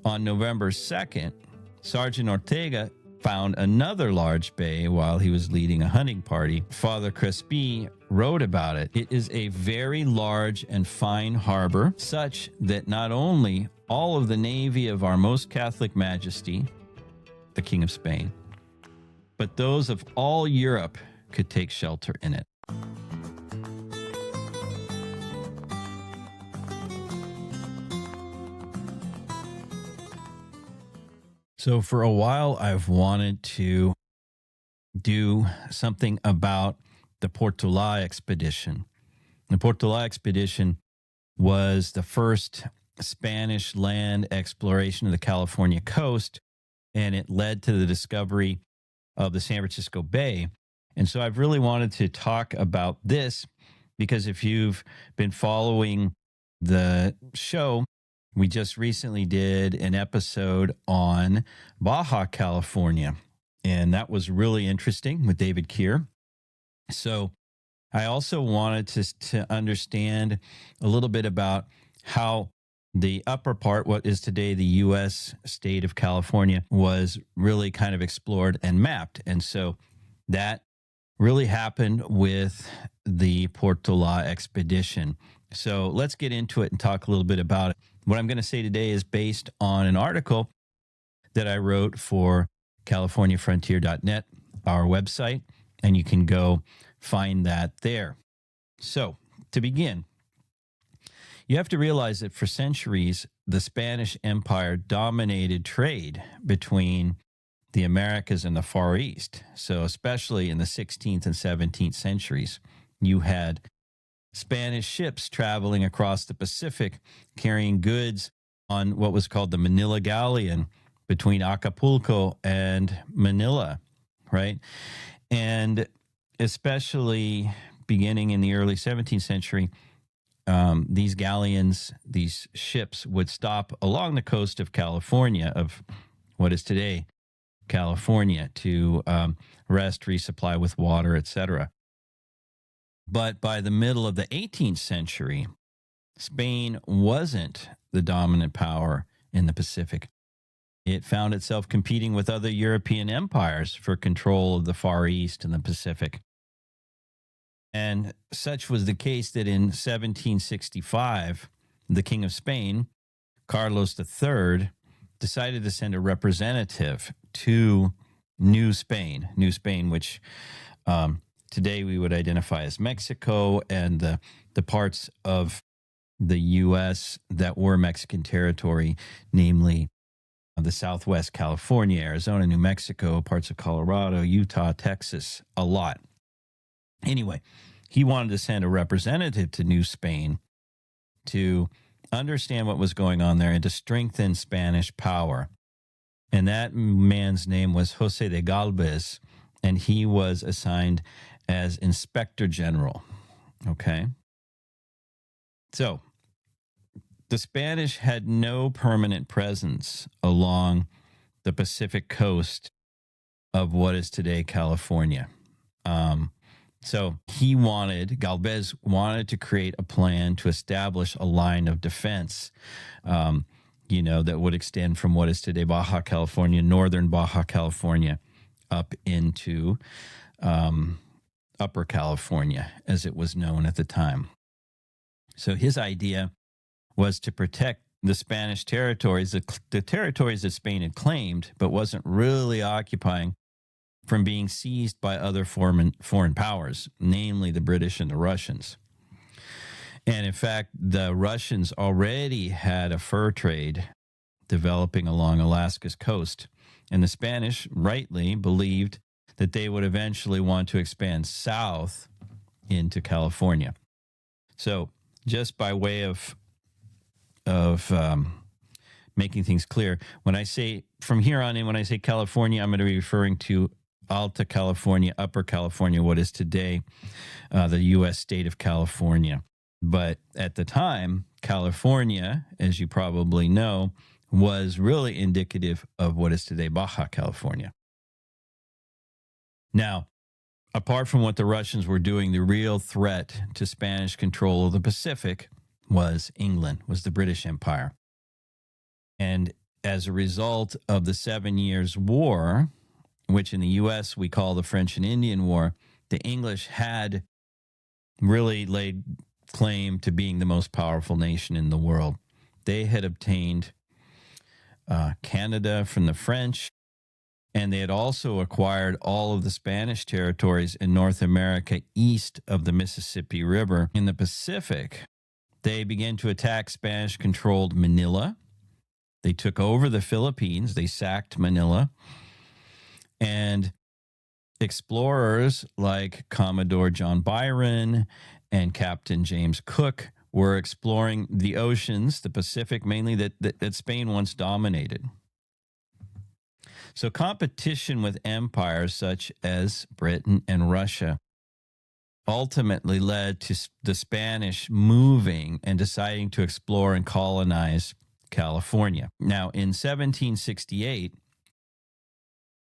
On November 2nd, Sergeant Ortega found another large bay while he was leading a hunting party. Father Crespi wrote about it. It is a very large and fine harbor, such that not only all of the navy of our most Catholic Majesty, the King of Spain, but those of all Europe could take shelter in it. So for a while, I've wanted to do something about the Portolá Expedition. The Portolá Expedition was the first Spanish land exploration of the California coast, and it led to the discovery of the San Francisco Bay. And so I've really wanted to talk about this because if you've been following the show, we just recently did an episode on Baja California, and that was really interesting with David Keir. So I also wanted to understand a little bit about how the upper part, what is today the U.S. state of California, was really kind of explored and mapped. And so that really happened with the Portolá Expedition. So let's get into it and talk a little bit about it. What I'm going to say today is based on an article that I wrote for CaliforniaFrontier.net, our website, and you can go find that there. So to begin, you have to realize that for centuries, the Spanish Empire dominated trade between the Americas and the Far East. So especially in the 16th and 17th centuries, you had Spanish ships traveling across the Pacific, carrying goods on what was called the Manila Galleon between Acapulco and Manila, right? And especially beginning in the early 17th century, these galleons, these ships would stop along the coast of California, of what is today California, to rest, resupply with water, etc. But by the middle of the 18th century, Spain wasn't the dominant power in the Pacific. It found itself competing with other European empires for control of the Far East and the Pacific. And such was the case that in 1765, the King of Spain, Carlos III, decided to send a representative to New Spain, which today we would identify as Mexico and the parts of the U.S. that were Mexican territory, namely the Southwest California, Arizona, New Mexico, parts of Colorado, Utah, Texas, a lot. Anyway, he wanted to send a representative to New Spain to understand what was going on there and to strengthen Spanish power. And that man's name was José de Gálvez, and he was assigned as Inspector General. Okay? So, the Spanish had no permanent presence along the Pacific coast of what is today California. So Gálvez wanted to create a plan to establish a line of defense, that would extend from what is today Baja California, northern Baja California, up into Upper California, as it was known at the time. So his idea was to protect the Spanish territories, the territories that Spain had claimed, but wasn't really occupying, from being seized by other foreign powers, namely the British and the Russians. And in fact, the Russians already had a fur trade developing along Alaska's coast, and the Spanish rightly believed that they would eventually want to expand south into California. So just by way of making things clear, when I say from here on in, when I say California, I'm going to be referring to Alta California, Upper California, what is today the U.S. state of California. But at the time, California, as you probably know, was really indicative of what is today Baja California. Now, apart from what the Russians were doing, the real threat to Spanish control of the Pacific was England, was the British Empire. And as a result of the 7 Years' War, which in the U.S. we call the French and Indian War, the English had really laid claim to being the most powerful nation in the world. They had obtained Canada from the French, and they had also acquired all of the Spanish territories in North America east of the Mississippi River. In the Pacific, they began to attack Spanish-controlled Manila. They took over the Philippines. They sacked Manila. And explorers like Commodore John Byron and Captain James Cook were exploring the oceans, the Pacific mainly, that Spain once dominated. So competition with empires such as Britain and Russia ultimately led to the Spanish moving and deciding to explore and colonize California. Now, in 1768,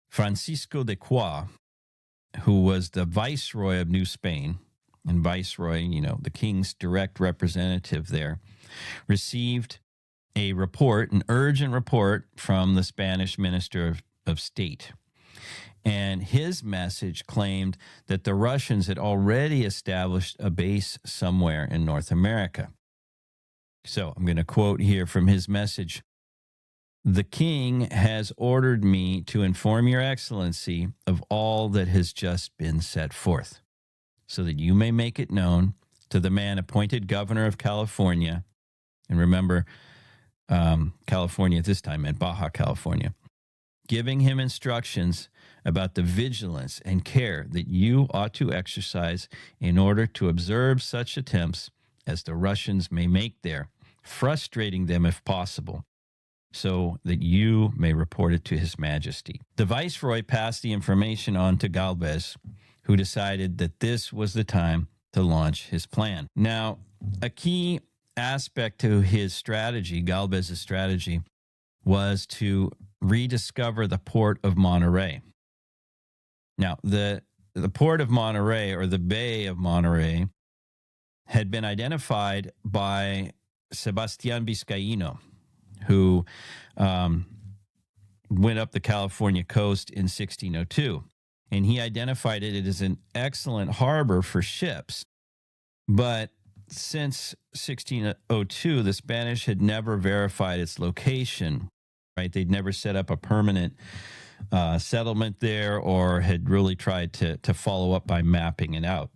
Francisco de Cuá, who was the viceroy of New Spain, and viceroy, the king's direct representative there, received a report, an urgent report from the Spanish Minister of State. And his message claimed that the Russians had already established a base somewhere in North America. So I'm going to quote here from his message. "The king has ordered me to inform your excellency of all that has just been set forth, so that you may make it known to the man appointed governor of California." And remember, California at this time meant Baja California. "Giving him instructions about the vigilance and care that you ought to exercise in order to observe such attempts as the Russians may make there, frustrating them if possible, so that you may report it to His Majesty." The viceroy passed the information on to Gálvez, who decided that this was the time to launch his plan. Now, a key aspect to his strategy, Gálvez's strategy, was to rediscover the port of Monterey. Now, the port of Monterey, or the Bay of Monterey, had been identified by Sebastián Vizcaíno, who went up the California coast in 1602. And he identified it as an excellent harbor for ships. But since 1602, the Spanish had never verified its location, right? They'd never set up a permanent settlement there, or had really tried to follow up by mapping it out.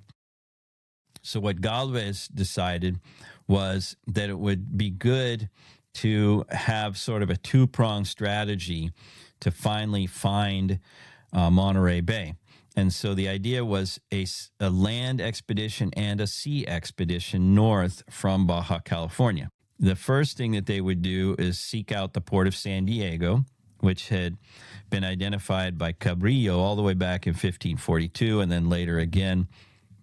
So what Gálvez decided was that it would be good to have sort of a two-pronged strategy to finally find Monterey Bay. And so the idea was a land expedition and a sea expedition north from Baja California. The first thing that they would do is seek out the port of San Diego, which had been identified by Cabrillo all the way back in 1542, and then later again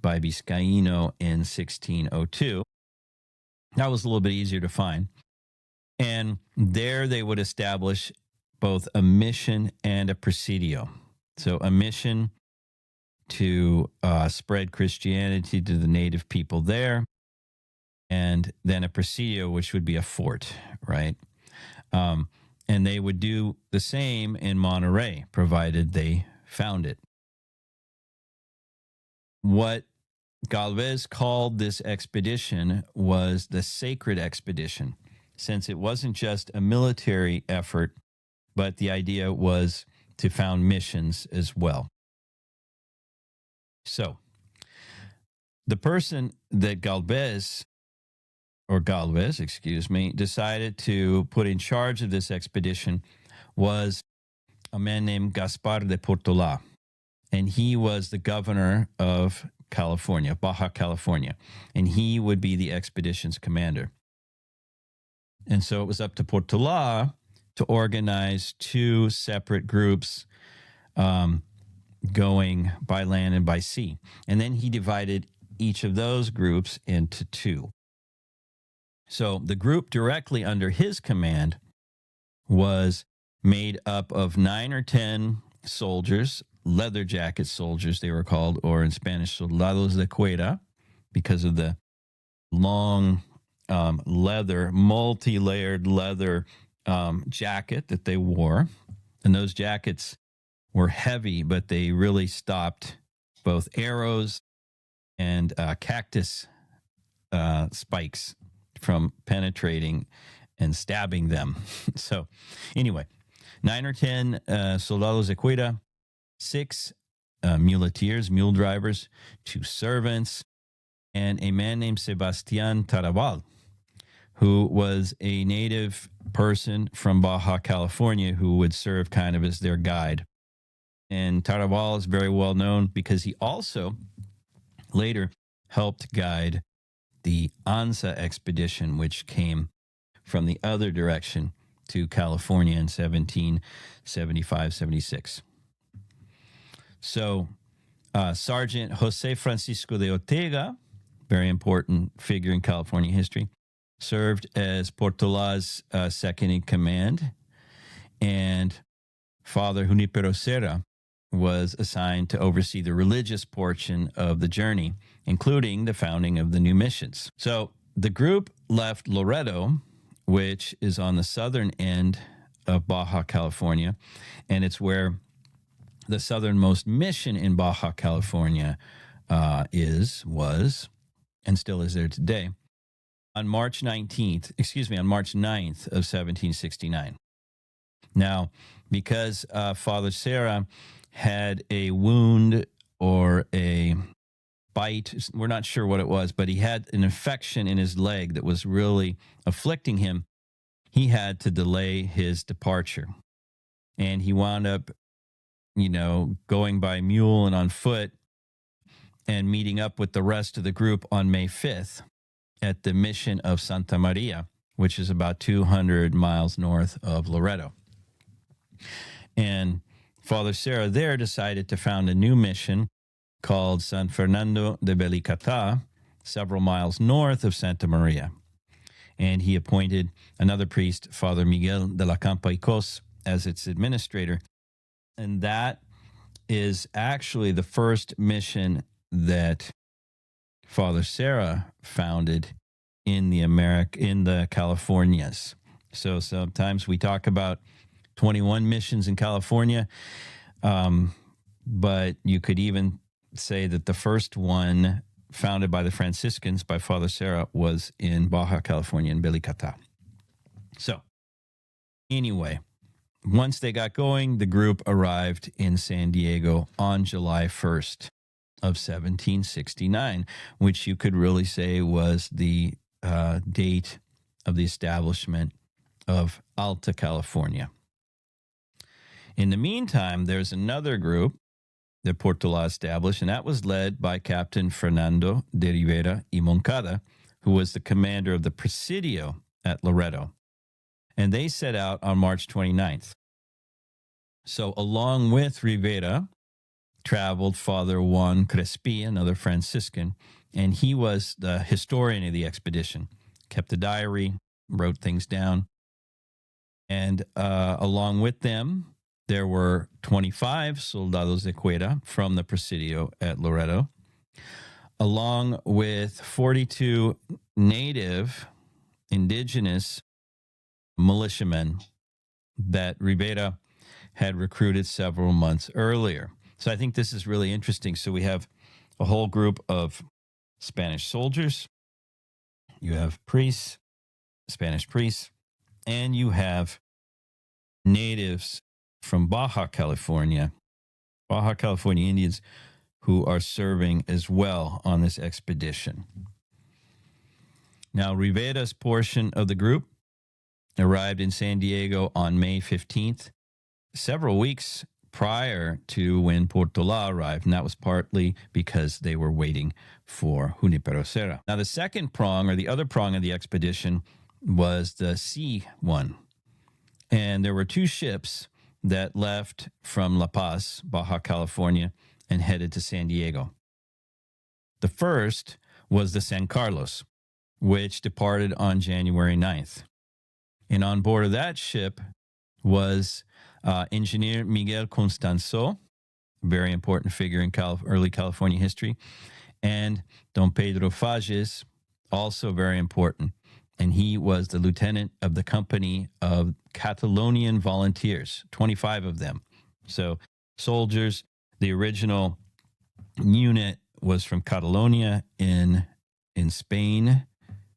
by Vizcaíno in 1602. That was a little bit easier to find. And there they would establish both a mission and a presidio. So a mission to spread Christianity to the native people there, and then a presidio, which would be a fort, right? And they would do the same in Monterey, provided they found it. What Gálvez called this expedition was the Sacred Expedition, since it wasn't just a military effort, but the idea was to found missions as well. So, the person that Gálvez, decided to put in charge of this expedition was a man named Gaspar de Portolá, and he was the governor of California, Baja California, and he would be the expedition's commander. And so it was up to Portolá to organize two separate groups going by land and by sea. And then he divided each of those groups into two. So the group directly under his command was made up of 9 or 10 soldiers, leather jacket soldiers they were called, or in Spanish, soldados de cuera, because of the long leather, multi-layered leather jacket that they wore. And those jackets were heavy, but they really stopped both arrows and cactus spikes from penetrating and stabbing them. So anyway, 9 or 10 soldados de cuida, 6 muleteers, mule drivers, 2 servants, and a man named Sebastián Tarabal, who was a native person from Baja California who would serve kind of as their guide. And Tarabal is very well known because he also later helped guide the Anza expedition, which came from the other direction to California in 1775-76. So Sergeant José Francisco de Ortega, very important figure in California history, served as Portolá's second in command, and Father Junípero Serra was assigned to oversee the religious portion of the journey, including the founding of the new missions. So the group left Loreto, which is on the southern end of Baja California, and it's where the southernmost mission in Baja California was, and still is there today, on March 9th of 1769. Now, because Father Serra had a wound or a bite, we're not sure what it was, but he had an infection in his leg that was really afflicting him, he had to delay his departure. And he wound up, going by mule and on foot and meeting up with the rest of the group on May 5th at the mission of Santa Maria, which is about 200 miles north of Loreto. And Father Serra there decided to found a new mission called San Fernando de Belicata, several miles north of Santa Maria. And he appointed another priest, Father Miguel de la Campa y Cos, as its administrator. And that is actually the first mission that Father Serra founded in the Californias. So sometimes we talk about 21 missions in California, but you could even say that the first one founded by the Franciscans, by Father Serra, was in Baja California, in Belicata. So anyway, once they got going, the group arrived in San Diego on July 1st of 1769, which you could really say was the date of the establishment of Alta California. In the meantime, there's another group that Portolá established, and that was led by Captain Fernando de Rivera y Moncada, who was the commander of the Presidio at Loreto. And they set out on March 29th. So along with Rivera traveled Father Juan Crespi, another Franciscan, and he was the historian of the expedition, kept a diary, wrote things down. And along with them, there were 25 soldados de cuerda from the Presidio at Loreto, along with 42 native indigenous militiamen that Rivera had recruited several months earlier. So I think this is really interesting. So we have a whole group of Spanish soldiers, you have priests, Spanish priests, and you have natives from Baja California Indians who are serving as well on this expedition. Now, Rivera's portion of the group arrived in San Diego on May 15th, several weeks prior to when Portolá arrived, and that was partly because they were waiting for Junípero Serra. Now, the second prong, or the other prong of the expedition, was the sea one. And there were 2 ships that left from La Paz, Baja California, and headed to San Diego. The first was the San Carlos, which departed on January 9th. And on board of that ship was Engineer Miguel Constanzo, a very important figure in early California history, and Don Pedro Fages, also very important and he was the lieutenant of the company of Catalonian volunteers, 25 of them. So soldiers, the original unit was from Catalonia in Spain,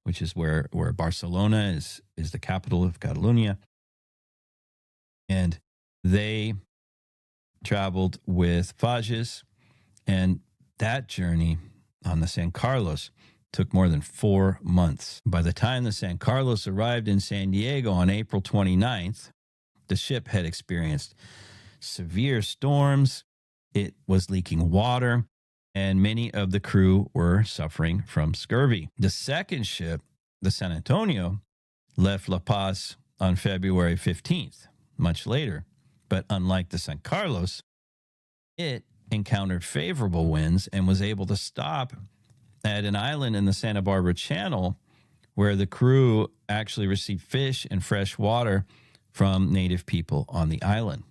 which is where Barcelona is the capital of Catalonia. And they traveled with Fages, and that journey on the San Carlos took more than 4 months. By the time the San Carlos arrived in San Diego on April 29th, the ship had experienced severe storms. It was leaking water, and many of the crew were suffering from scurvy. The second ship, the San Antonio, left La Paz on February 15th, much later. But unlike the San Carlos, it encountered favorable winds and was able to stop at an island in the Santa Barbara Channel where the crew actually received fish and fresh water from native people on the island.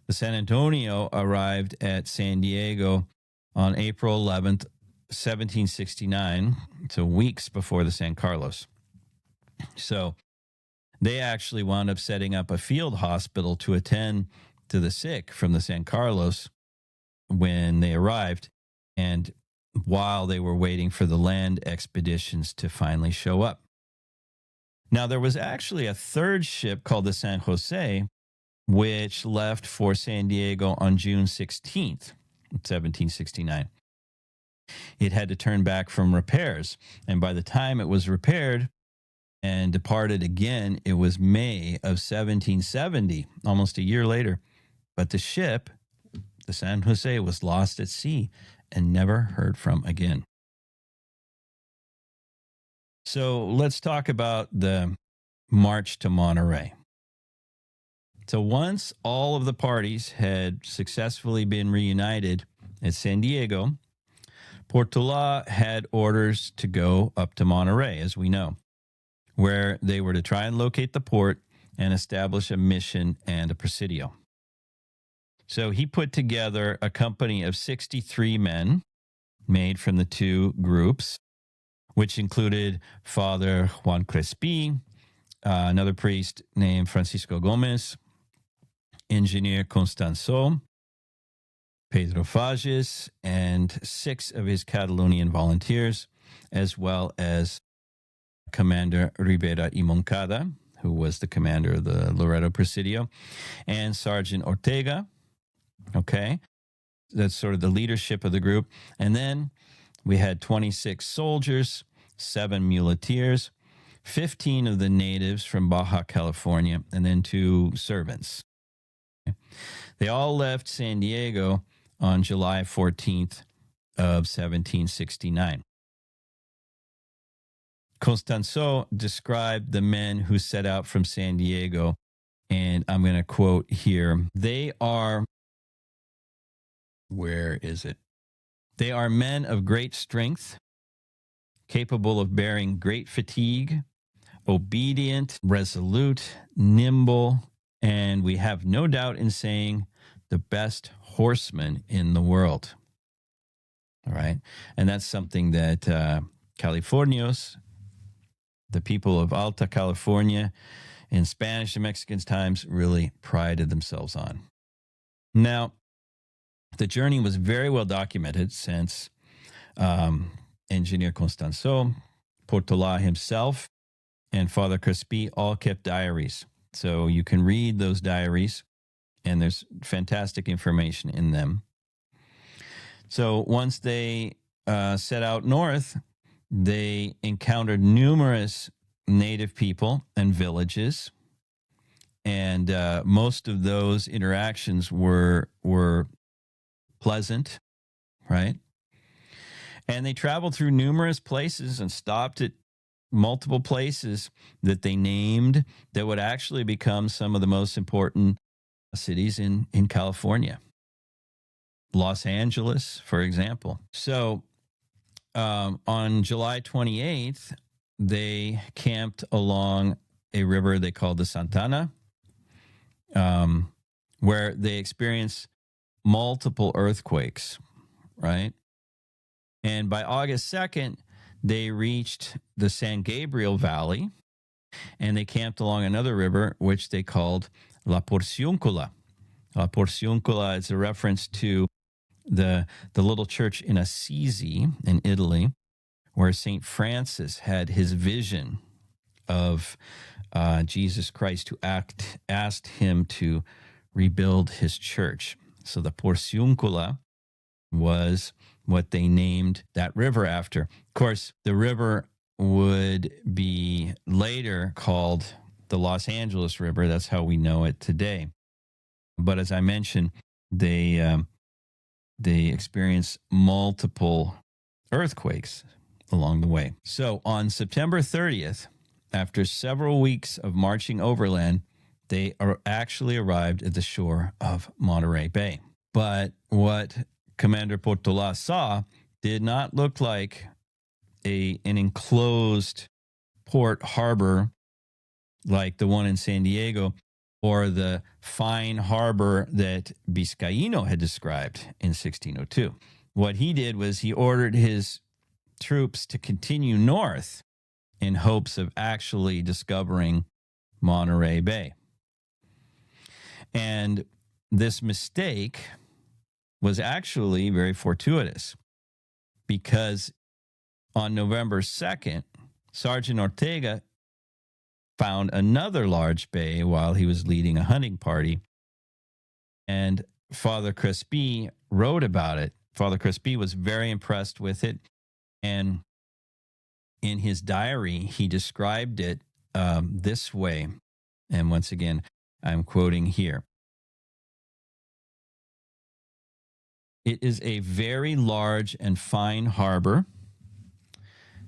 The San Antonio arrived at San Diego on April 11th, 1769, so weeks before the San Carlos. So they actually wound up setting up a field hospital to attend to the sick from the San Carlos when they arrived, and while they were waiting for the land expeditions to finally show up. Now, there was actually a third ship called the San Jose, which left for San Diego on June 16th, 1769. It had to turn back from repairs, and by the time it was repaired and departed again, it was May of 1770, almost a year later. But the ship, the San Jose, was lost at sea and never heard from again. So let's talk about the march to Monterey. So once all of the parties had successfully been reunited at San Diego, Portolá had orders to go up to Monterey, as we know, where they were to try and locate the port and establish a mission and a presidio. So he put together a company of 63 men made from the two groups, which included Father Juan Crespi, another priest named Francisco Gomez, engineer Constanzo, Pedro Fages, and 6 of his Catalonian volunteers, as well as Commander Rivera y Moncada, who was the commander of the Loreto Presidio, and Sergeant Ortega. Okay, that's sort of the leadership of the group. And then we had 26 soldiers, 7 muleteers, 15 of the natives from Baja California, and then 2 servants. Okay. They all left San Diego on July 14th of 1769. Constanzo described the men who set out from San Diego, and I'm going to quote here. They are men of great strength, capable of bearing great fatigue, obedient, resolute, nimble, and we have no doubt in saying the best horsemen in the world. All right. And that's something that Californios, the people of Alta California in Spanish and Mexican times, really prided themselves on. Now, the journey was very well documented since Engineer Constanzo, Portolá himself, and Father Crespi all kept diaries. So you can read those diaries, and there's fantastic information in them. So once they set out north, they encountered numerous native people and villages, and most of those interactions were pleasant, right? And they traveled through numerous places and stopped at multiple places that they named that would actually become some of the most important cities in California. Los Angeles, for example. So on July 28th, they camped along a river they called the Santana, where they experienced multiple earthquakes, right? And by August 2nd, they reached the San Gabriel Valley, and they camped along another river, which they called La Porciuncula. La Porciuncula is a reference to the little church in Assisi in Italy, where St. Francis had his vision of Jesus Christ, who asked him to rebuild his church. So the Porciuncula was what they named that river after. Of course, the river would be later called the Los Angeles River. That's how we know it today. But as I mentioned, they experienced multiple earthquakes along the way. So on September 30th, after several weeks of marching overland, they actually arrived at the shore of Monterey Bay. But what Commander Portolá saw did not look like an enclosed port harbor like the one in San Diego or the fine harbor that Vizcaíno had described in 1602. What he did was he ordered his troops to continue north in hopes of actually discovering Monterey Bay. And this mistake was actually very fortuitous, because on November 2nd, Sergeant Ortega found another large bay while he was leading a hunting party. And Father Crespi wrote about it. Father Crespi was very impressed with it. And in his diary, he described it this way. And once again, I'm quoting here. It is a very large and fine harbor,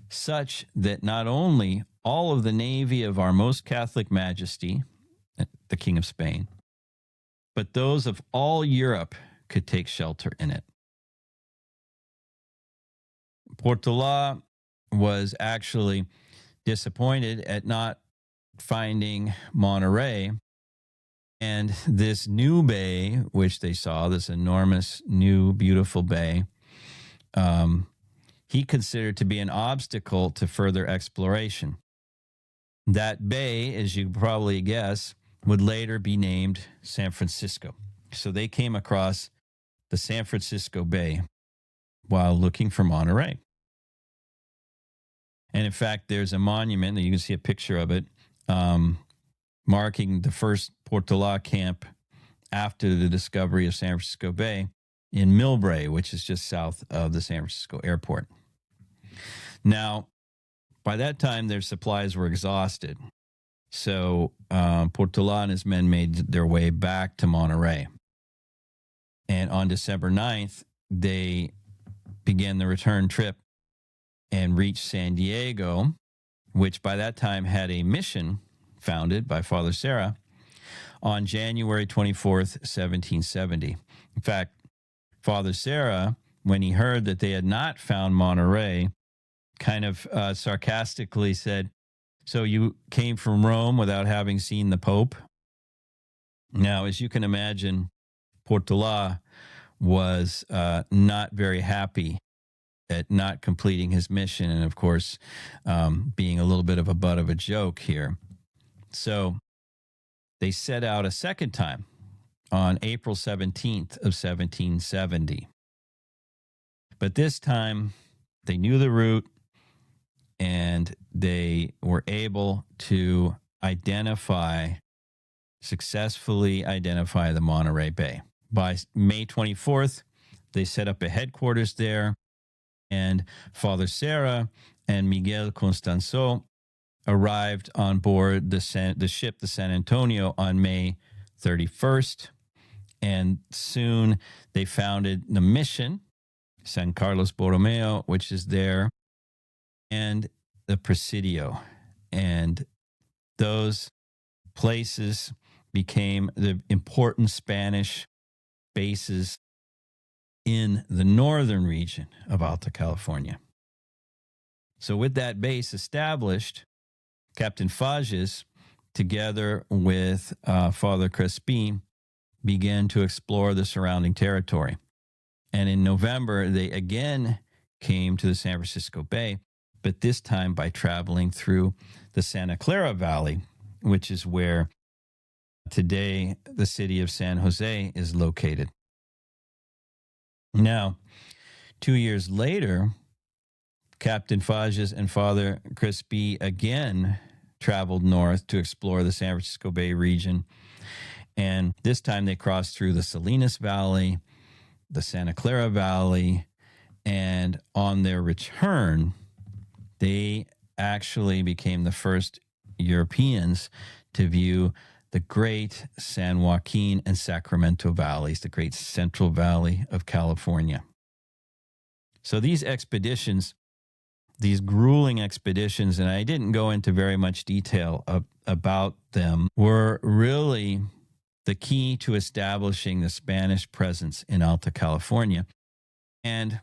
such that not only all of the navy of our most Catholic Majesty, the King of Spain, but those of all Europe could take shelter in it. Portolá was actually disappointed at not finding Monterey, and this new bay, which they saw, this enormous, new, beautiful bay, he considered to be an obstacle to further exploration. That bay, as you probably guess, would later be named San Francisco. So they came across the San Francisco Bay while looking for Monterey. And in fact, there's a monument, and you can see a picture of it, marking the first Portolá camp after the discovery of San Francisco Bay in Millbrae, which is just south of the San Francisco airport. Now, by that time, their supplies were exhausted. So Portolá and his men made their way back to Monterey. And on December 9th, they began the return trip and reached San Diego, which by that time had a mission founded by Father Serra on January 24th, 1770. In fact, Father Serra, when he heard that they had not found Monterey, kind of sarcastically said, "So you came from Rome without having seen the Pope?" Now, as you can imagine, Portolá was not very happy at not completing his mission, and of course, being a little bit of a butt of a joke here. So they set out a second time on April 17th of 1770. But this time, they knew the route, and they were able to successfully identify the Monterey Bay. By May 24th, they set up a headquarters there, and Father Serra and Miguel Constanzo arrived on board the ship, the San Antonio, on May 31st, and soon they founded the mission, San Carlos Borromeo, which is there, and the Presidio. And those places became the important Spanish bases in the northern region of Alta California. So with that base established, Captain Fages, together with Father Crespi, began to explore the surrounding territory. And in November, they again came to the San Francisco Bay, but this time by traveling through the Santa Clara Valley, which is where today the city of San Jose is located. Now, 2 years later, Captain Fages and Father Crispy again traveled north to explore the San Francisco Bay region. And this time they crossed through the Salinas Valley, the Santa Clara Valley, and on their return, they actually became the first Europeans to view the great San Joaquin and Sacramento valleys, the great Central Valley of California. So these expeditions, these grueling expeditions, and I didn't go into very much detail about them, were really the key to establishing the Spanish presence in Alta California and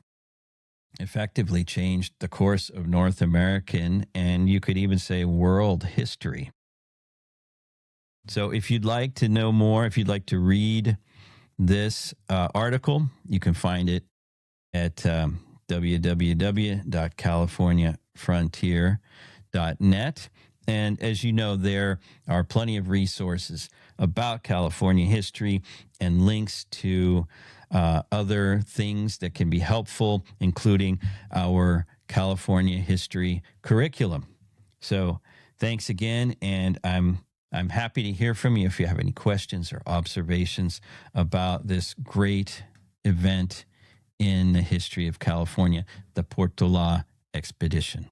effectively changed the course of North American, and you could even say world history. So if you'd like to know more, if you'd like to read this article, you can find it at www.californiafrontier.net. And as you know, there are plenty of resources about California history and links to other things that can be helpful, including our California history curriculum. So thanks again, and I'm happy to hear from you if you have any questions or observations about this great event in the history of California, the Portolá Expedition.